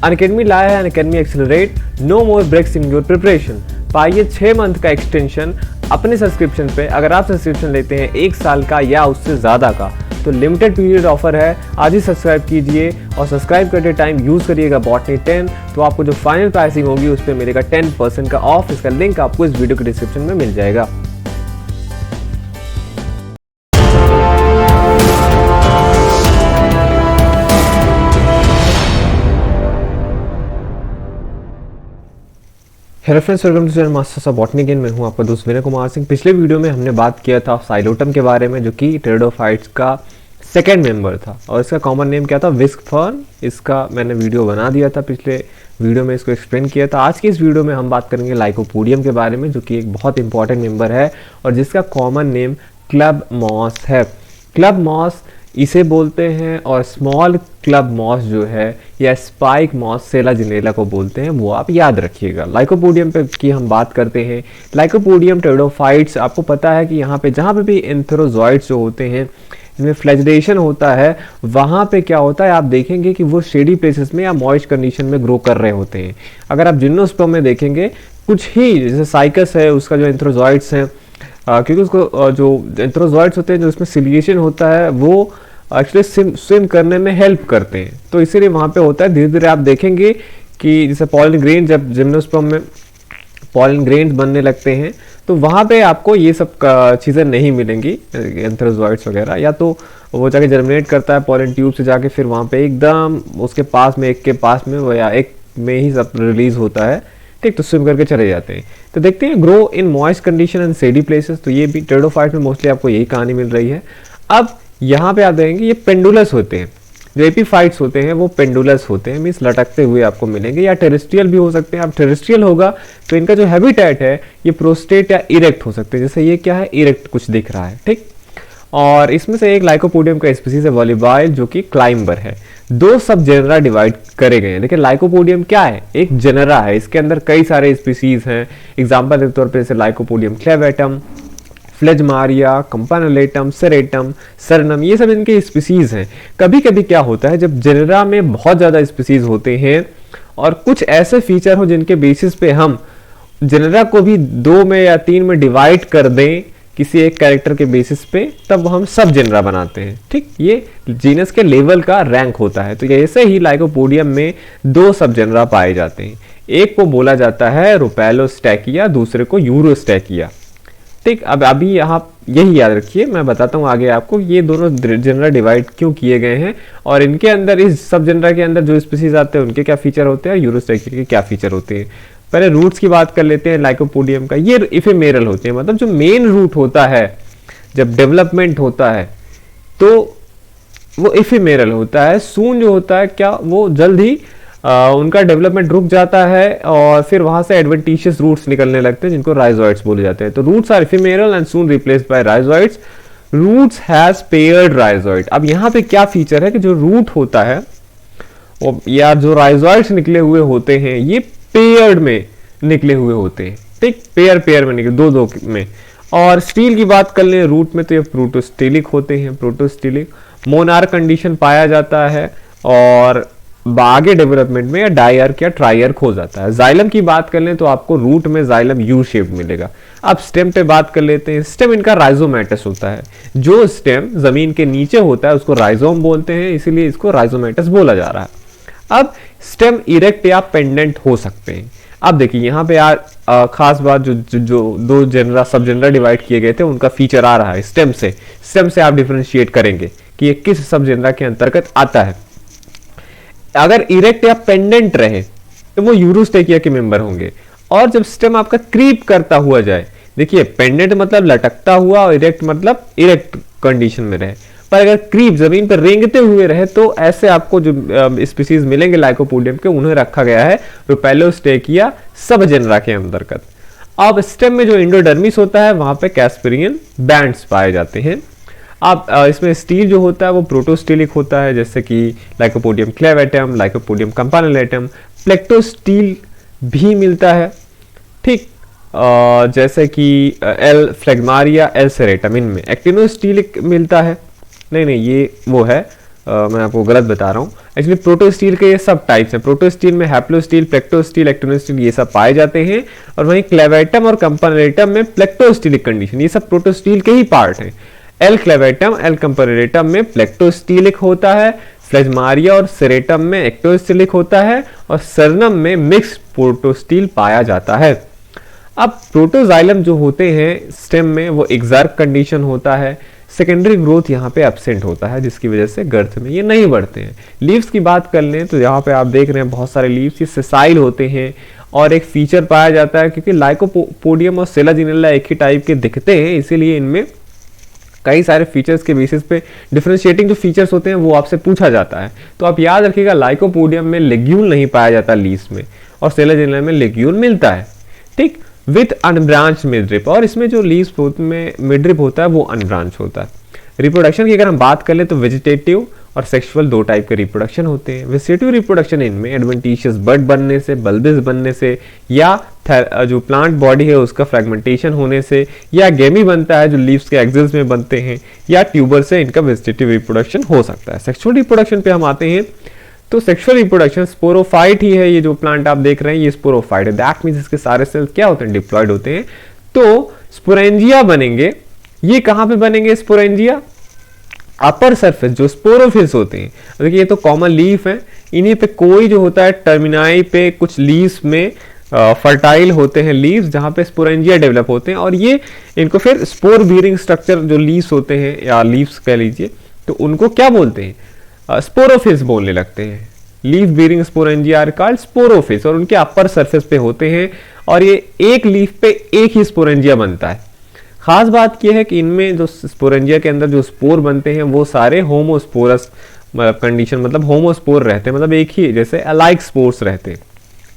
Unacademy लाया है Unacademy accelerate, no more breaks in your preparation. पाइए 6 मंथ का एक्सटेंशन अपने सब्सक्रिप्शन पे। अगर आप सब्सक्रिप्शन लेते हैं 1 साल का या उससे ज़्यादा का तो लिमिटेड पीरियड ऑफर है। आज ही सब्सक्राइब कीजिए और सब्सक्राइब करते टाइम यूज़ करिएगा बॉटनी 10, तो आपको जो फाइनल प्राइसिंग होगी उस पर मिलेगा 10% का ऑफ। इसका लिंक आपको इस वीडियो के डिस्क्रिप्शन में मिल जाएगा। Hello friends, welcome to channel masters of botany. गेन मैं हूं आपका दोस्त विनय कुमार सिंह। पिछले वीडियो में हमने बात किया था साइलोटम के बारे में, जो कि टेरिडोफाइट्स का सेकेंड मेंबर था और इसका कॉमन नेम क्या था, विस्क फर्न। इसका मैंने वीडियो बना दिया था, पिछले वीडियो में इसको एक्सप्लेन किया था। आज की इस वीडियो में हम बात करेंगे लाइकोपोडियम के बारे में, जो कि एक बहुत इंपॉर्टेंट मेंबर है और जिसका कॉमन नेम क्लब मॉस है। क्लब मॉस इसे बोलते हैं और स्मॉल क्लब मॉस जो है या स्पाइक मॉस सेलाजिनेला को बोलते हैं, वो आप याद रखिएगा। लाइकोपोडियम पे की हम बात करते हैं। लाइकोपोडियम टेरिडोफाइट्स, आपको पता है कि यहाँ पे जहाँ पे भी एंथेरोजॉइड्स जो होते हैं इनमें फ्लैजिलेशन होता है, वहाँ पे क्या होता है आप देखेंगे कि वो शेडी प्लेसेस में या मॉइस्ट कंडीशन में ग्रो कर रहे होते हैं। अगर आप जिम्नोस्पर्म में देखेंगे कुछ ही, जैसे साइकस है उसका जो एंथेरोजॉइड्स हैं, क्योंकि उसको जो एंथेरोजॉइड्स होते हैं जो उसमें सिलिएशन होता है वो एक्चुअली स्विम करने में हेल्प करते हैं, तो इसीलिए वहाँ पे होता है। धीरे धीरे आप देखेंगे कि जैसे पॉलन ग्रेन, जब जिम्नोस्पर्म में पॉलन ग्रेन्स बनने लगते हैं तो वहाँ पे आपको ये सब चीज़ें नहीं मिलेंगी, एंथेरोजॉइड्स वगैरह। या तो वो जाके जर्मिनेट करता है पॉलन ट्यूब से जाके, फिर वहाँ पे एकदम उसके पास में, एक के पास में या एक में ही सब रिलीज होता है, ठीक, तो स्विम करके चले जाते हैं। तो देखते हैं grow in moist condition and shady places, तो ये भी टेरिडोफाइट में मोस्टली आपको यही कहानी मिल रही है। अब यहाँ पे आप देखेंगे ये पेंडुलस होते हैं, जो एपीफाइट्स होते हैं वो पेंडुलस होते हैं, मीन्स लटकते हुए आपको मिलेंगे, या टेरेस्ट्रियल भी हो सकते हैं। अब टेरेस्ट्रियल होगा तो इनका जो हैबिटेट है ये प्रोस्टेट या इरेक्ट हो सकते हैं, जैसे ये क्या है, इरेक्ट कुछ दिख रहा है, ठीक। और इसमें से एक लाइकोपोडियम का स्पीसीज है वॉलीबाइल, जो कि क्लाइंबर है। 2 सब जेनरा डिवाइड करे गए हैं। देखिए लाइकोपोडियम क्या है, एक जेनरा है, इसके अंदर कई सारे स्पीसीज हैं। एग्जाम्पल के तौर पर जैसे लाइकोपोडियम क्लेवेटम, फ्लेजमारिया, कंपानुलेटम, सेरेटम, सरनम, ये सब इनके स्पीसीज हैं। कभी कभी क्या होता है जब जेनरा में बहुत ज़्यादा स्पीसीज होते हैं और कुछ ऐसे फीचर हो जिनके बेसिस पे हम जेनरा को भी 2 में या 3 में डिवाइड कर दें किसी एक कैरेक्टर के बेसिस पे, तब हम सब जेनरा बनाते हैं, ठीक। ये जीनस के लेवल का रैंक होता है। तो ऐसे ही लाइकोपोडियम में 2 सब जेनरा पाए जाते हैं। एक को बोला जाता है रुपेलोस्टैकिया, दूसरे को यूरोस्टैकिया, ठीक। अब अभी यहाँ यही याद रखिए, मैं बताता हूँ आगे आपको ये दोनों जनरल डिवाइड क्यों किए गए हैं और इनके अंदर, इस सब जनरल के अंदर जो स्पीसीज आते हैं उनके क्या फीचर होते हैं, यूरोस्टैकिया के क्या फीचर होते हैं। पहले रूट्स की बात कर लेते हैं लाइकोपोडियम का। ये इफेमेरल होते हैं, मतलब जो मेन रूट होता है जब डेवलपमेंट होता है तो वो इफेमेरल होता है। सून जो होता है क्या, वो जल्द ही उनका डेवलपमेंट रुक जाता है और फिर वहां से एडवेंटिशियस रूट्स निकलने लगते हैं जिनको राइजोइड्स बोले जाते हैं। तो roots are ephemeral and soon replaced by rhizoids. Roots has paired rhizoid. अब यहाँ पे क्या फीचर है कि जो रूट होता है या जो राइजोइड्स निकले हुए होते हैं ये पेयर्ड में निकले हुए होते हैं, ठीक, पेयर में निकले, 2-2 में। और स्टील की बात कर ले रूट में तो ये प्रोटोस्टिलिक होते हैं, प्रोटोस्टिलिक। मोनार कंडीशन पाया जाता है और आगे डेवलपमेंट में या डायर्क या ट्रायर्क हो जाता है। जाइलम की बात कर लें तो आपको रूट में जाइलम यू शेप मिलेगा। अब स्टेम पे बात कर लेते हैं। स्टेम इनका राइजोमेटस होता है। जो स्टेम जमीन के नीचे होता है उसको राइजोम बोलते हैं, इसीलिए इसको राइजोमेटस बोला जा रहा है। अब स्टेम इरेक्ट या पेंडेंट हो सकते हैं। अब देखिए यहाँ पे खास बात, जो 2 जनरा सब जनरा डिवाइड किए गए थे उनका फीचर आ रहा है स्टेम से। स्टेम से आप डिफरेंशिएट करेंगे कि ये किस सब जनरा के अंतर्गत आता है। अगर इरेक्ट या पेंडेंट रहे तो वो यूरोस्टैकिया के मेंबर होंगे। और जब स्टेम आपका क्रीप करता हुआ जाए, देखिए पेंडेंट मतलब लटकता हुआ और इरेक्ट मतलब इरेक्ट कंडीशन में रहे, पर अगर क्रीप जमीन पर रेंगते हुए रहे तो ऐसे आपको जो स्पीसीज मिलेंगे लाइकोपोडियम के, उन्हें रखा गया है रुपेलोस्टैकिया सब जेनरा के अंतर्गत। अब स्टेम में जो इंडोडर्मिस होता है वहां पे कैस्पेरियन बैंड्स पाए जाते हैं। अब इसमें स्टील जो होता है वो प्रोटोस्टिलिक होता है, जैसे कि लाइकोपोडियम क्लेवेटम, लाइकोपोडियम कैम्पानुलेटम। प्लेक्टोस्टील भी मिलता है, ठीक, जैसे कि एल फ्लेगमारिया, एल सेरेटम, इनमें एक्टिनोस्टीलिक मिलता है। नहीं ये वो है मैं आपको गलत बता रहा हूँ। एक्चुअली प्रोटोस्टील के ये सब टाइप्स हैं। प्रोटोस्टील में हैप्लोस्टील, प्लेक्टोस्टील, एक्टिनोस्टील ये सब पाए जाते हैं, और वहीं क्लेवेटम और कंपैरेटम में प्लेक्टोस्टीलिक कंडीशन, ये सब प्रोटोस्टील के ही पार्ट हैं। एल क्लेवेटम, एल कंपैरेटम में प्लेक्टोस्टीलिक होता है, फ्लेजमारिया और सेरेटम में एक्टोस्टीलिक होता है, और सरनम में मिक्स्ड प्रोटोस्टील पाया जाता है। अब प्रोटोजाइलम जो होते हैं स्टेम में, वो एक्सर्क कंडीशन होता है। सेकेंडरी ग्रोथ यहाँ पे एब्सेंट होता है, जिसकी वजह से गर्थ में ये नहीं बढ़ते हैं। लीव्स की बात कर लें तो यहाँ पे आप देख रहे हैं बहुत सारे लीव्स ये सेसाइल होते हैं, और एक फीचर पाया जाता है क्योंकि लाइकोपोडियम और सेलाजिनेला एक ही टाइप के दिखते हैं, इसीलिए इनमें कई सारे फीचर्स के बेसिस पे डिफरेंशिएटिंग जो फीचर्स होते हैं वो आपसे पूछा जाता है। तो आप याद रखिएगा, लाइकोपोडियम में लिग्यूल नहीं पाया जाता लीव्स में, और सेलाजिनेला में लिग्यूल मिलता है, ठीक, विथ अनब्रांच मिडरिप, और इसमें जो लीव्स में मिडरिप होता है वो अनब्रांच होता है। रिप्रोडक्शन की अगर हम बात कर ले तो वेजिटेटिव और सेक्सुअल दो टाइप के रिप्रोडक्शन होते हैं। वेजिटेटिव रिप्रोडक्शन इनमें एडवेंटिशियस बड बनने से, बल्बिस बनने से, या जो प्लांट बॉडी है उसका फ्रेगमेंटेशन होने से, या गेमी बनता है जो लीव्स के एक्सिल्स में बनते हैं, या ट्यूबर से इनका वेजिटेटिव रिप्रोडक्शन हो सकता है। सेक्सुअल रिप्रोडक्शन पे हम आते हैं तो सेक्सुअल रिप्रोडक्शन स्पोरोफाइट ही है। ये जो प्लांट आप देख रहे हैं ये स्पोरोफाइट है, दैट मींस इसके सारे सेल्स क्या होते हैं, डिप्लॉयड होते हैं। तो स्पोरेंजिया बनेंगे, ये कहां पे बनेंगे स्पोरेंजिया, अपर सरफेस जो स्पोरोफिल्स होते हैं। देखिए ये तो कॉमन लीफ है, इन्हीं पे कोई जो होता है टर्मिनाई पे कुछ लीव्स में फर्टाइल होते हैं लीव्स, जहां पे स्पोरेंजिया डेवलप होते हैं, और ये इनको फिर स्पोर बीयरिंग स्ट्रक्चर जो लीव्स होते हैं या लीव्स कह लीजिए, तो उनको क्या बोलते हैं, स्पोरोफिल्स बोलने लगते हैं। Leaf bearing sporangia are called sporophylls, और उनके अपर सरफेस पे होते हैं, और ये एक लीफ पे एक ही स्पोरेंजिया बनता है। खास बात यह है कि इनमें जो स्पोरेंजिया के अंदर जो स्पोर बनते हैं वो सारे होमोस्पोरस कंडीशन, मतलब होमोस्पोर रहते हैं, मतलब एक ही जैसे अलाइक स्पोर्स रहते हैं,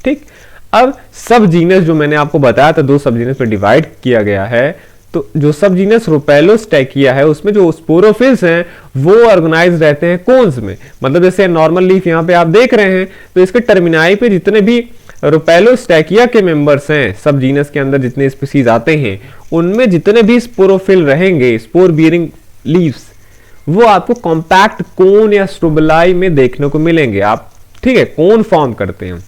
ठीक। अब सब जीनस जो मैंने आपको बताया था, दो सब जीनस पे डिवाइड किया गया है। तो जो सब जीनस रोपेलोस्टैकिया है उसमें जो स्पोरोफिल्स हैं वो ऑर्गेनाइज रहते हैं कोन्स में, मतलब जैसे नॉर्मल लीफ यहाँ पे आप देख रहे हैं, तो इसके टर्मिनाई पे जितने भी रोपेलोस्टैकिया के मेंबर्स हैं, सब जीनस के अंदर जितने स्पीसीज आते हैं, उनमें जितने भी स्पोरोफिल रहेंगे, स्पोर बियरिंग लीव्स, वो आपको कॉम्पैक्ट कोन या स्ट्रोबलाई में देखने को मिलेंगे। आप ठीक है, कोन फॉर्म करते हैं।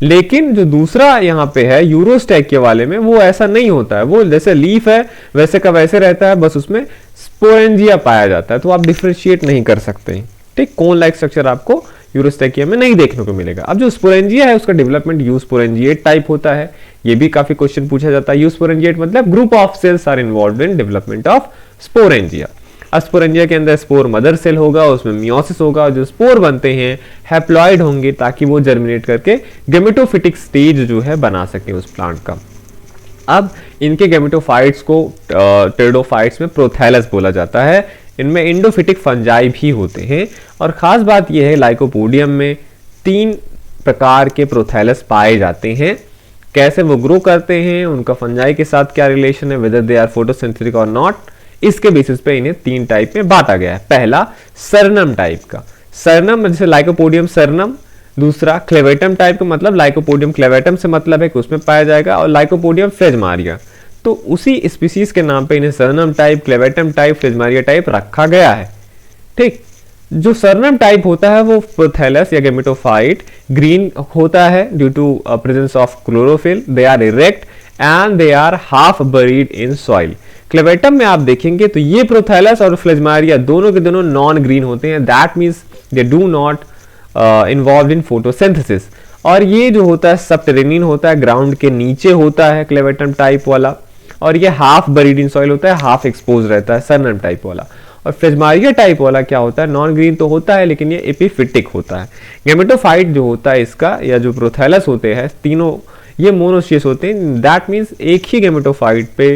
लेकिन जो दूसरा यहाँ पे है यूरोस्टैकिया वाले में, वो ऐसा नहीं होता है, वो जैसे लीफ है वैसे का वैसे रहता है, बस उसमें स्पोरेंजिया पाया जाता है, तो आप डिफरेंशिएट नहीं कर सकते हैं, ठीक। कोन लाइक स्ट्रक्चर आपको यूरोस्टैकिया में नहीं देखने को मिलेगा। अब जो स्पोरेंजिया है उसका डेवलपमेंट यूस्पोरेंजिएट टाइप होता है, ये भी काफी क्वेश्चन पूछा जाता है। यूस्पोरेंजिएट मतलब group of cells are involved in development of sporangia. Sporangia के अंदर स्पोर मदर सेल होगा, उसमें मियोसिस होगा, जो स्पोर बनते हैं हैप्लॉइड होंगे ताकि वो जर्मिनेट करके गेमेटोफिटिक स्टेज जो है बना सके उस प्लांट का। अब इनके गेमेटोफाइट्स को टेरिडोफाइट्स में प्रोथैलस बोला जाता है। इनमें इंडोफिटिक फंजाई भी होते हैं, और खास बात यह है लाइकोपोडियम में 3 प्रकार के प्रोथैलस पाए जाते हैं। कैसे वो ग्रो करते हैं, उनका फंजाई के साथ क्या रिलेशन है, वेदर दे आर फोटोसिंथेटिक और नॉट, इसके बेसिस पे इन्हें 3 टाइप में बांटा गया है। पहला सरनम टाइप का, सरनम जैसे लाइकोपोडियम सरनम। दूसरा क्लेवेटम टाइप का, मतलब लाइकोपोडियम क्लेवेटम से मतलब है कि उसमें पाया जाएगा, और लाइकोपोडियम फ्लेजमारिया, तो उसी स्पीसीज के नाम पे इन्हें cernuum type, clavatum type, phlegmaria type रखा गया है, ठीक। जो सरनम टाइप होता है वो प्रोथैलस या गेमेटोफाइट ग्रीन होता है due to presence of chlorophyll, they are erect and they are half buried in soil. Clavatum में आप देखेंगे तो ये प्रोथैलस और फ्लेजमारिया दोनों के दोनों नॉन ग्रीन होते हैं, that means they do not involve in photosynthesis. और ये जो होता है सबटेरेनियन होता है, ग्राउंड के नीचे होता है क्लेवेटम टाइप वाला, और ये हाफ बरीड इन सॉइल होता है, हाफ एक्सपोज रहता है सरनम टाइप वाला। और फ्लेजमारिया टाइप वाला क्या होता है, नॉन ग्रीन तो होता है लेकिन ये एपिफिटिक होता है। गेमेटोफाइट जो होता है इसका, या जो प्रोथैलस होते हैं तीनों, ये मोनोसियस होते हैं, दैट मींस एक ही गेमेटोफाइट पे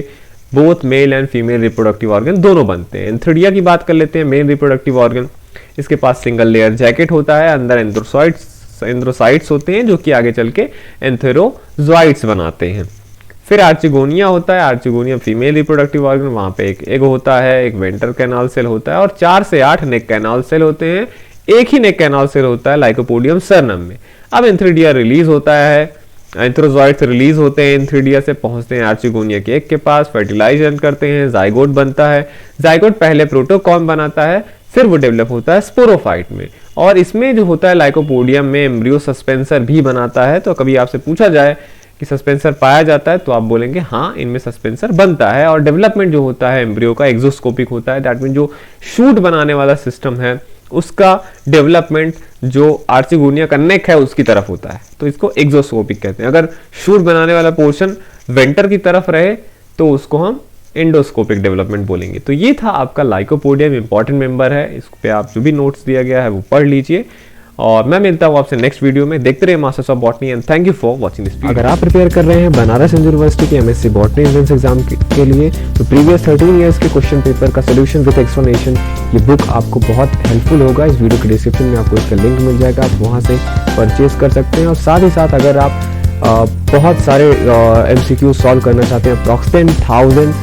both male and female reproductive organ दोनों बनते हैं। एंथ्रिडिया की बात कर लेते हैं, मेल रिप्रोडक्टिव ऑर्गन, इसके पास सिंगल लेयर जैकेट होता है, अंदर एंथ्रोसाइट्स होते हैं जो कि आगे चल के एंथेरोजोइट्स बनाते हैं। फिर आर्चिगोनिया होता है, आर्चिगोनिया फीमेल रिप्रोडक्टिव ऑर्गन, वहां पे एक एग होता है, एक वेंटर कैनाल सेल होता है, और 4 से 8 नेक कैनाल सेल होते हैं। एक ही नेक कैनाल सेल होता है लाइकोपोडियम सरनम में। अब एंथ्रिडिया रिलीज होता है, एंथ्रोजोइट्स रिलीज होते हैं, एंथ्रिडिया से पहुंचते हैं आर्चिगोनिया के एग के पास, फर्टिलाइजेशन करते हैं, जाइगोट बनता है। जाइगोट पहले प्रोटोकॉम बनाता है, फिर वो डेवलप होता है स्पोरोफाइट में, और इसमें जो होता है लाइकोपोडियम में एम्ब्रियो सस्पेंसर भी बनाता है। तो कभी आपसे पूछा जाए कि सस्पेंसर पाया जाता है तो आप बोलेंगे हाँ, इनमें सस्पेंसर बनता है। और डेवलपमेंट जो होता है एम्ब्रियो का एक्सोस्कोपिक होता है, दैट मीन जो शूट बनाने वाला सिस्टम है उसका डेवलपमेंट जो आर्चिगोनिया का नेक है उसकी तरफ होता है, तो इसको एक्सोस्कोपिक कहते हैं। अगर शूट बनाने वाला पोर्शन वेंटर की तरफ रहे तो उसको हम एंडोस्कोपिक डेवलपमेंट बोलेंगे। तो ये था आपका लाइकोपोडियम, इंपॉर्टेंट मेंबर है, इस पे आप जो भी नोट्स दिया गया है वो पढ़ लीजिए। और मैं मिलता हूँ आपसे नेक्स्ट वीडियो में। देखते रहिए masters of botany and thank you for watching this video. अगर आप प्रिपेयर कर रहे हैं बनारस हिंदू यूनिवर्सिटी के एमएससी बॉटनी एंट्रेंस एग्जाम के लिए, तो प्रीवियस 13 इयर्स के क्वेश्चन पेपर का सोल्यूशन विद एक्सप्लेनेशन, ये बुक आपको बहुत हेल्पफुल होगा। इस वीडियो के डिस्क्रिप्शन में आपको इसका लिंक मिल जाएगा, आप वहाँ से परचेज कर सकते हैं। और साथ ही साथ अगर आप बहुत सारे MCQ सॉल्व करना चाहते हैं, अप्रॉक्स 10,000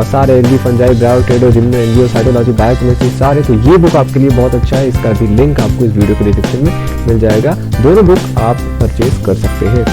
सारे LG, fungi, ब्रायो, टेडो, gymno, NGO, cytology, biochemistry सारे, तो ये बुक आपके लिए बहुत अच्छा है। इसका भी लिंक आपको इस वीडियो के डिस्क्रिप्शन में मिल जाएगा। दोनों बुक आप परचेज कर सकते हैं।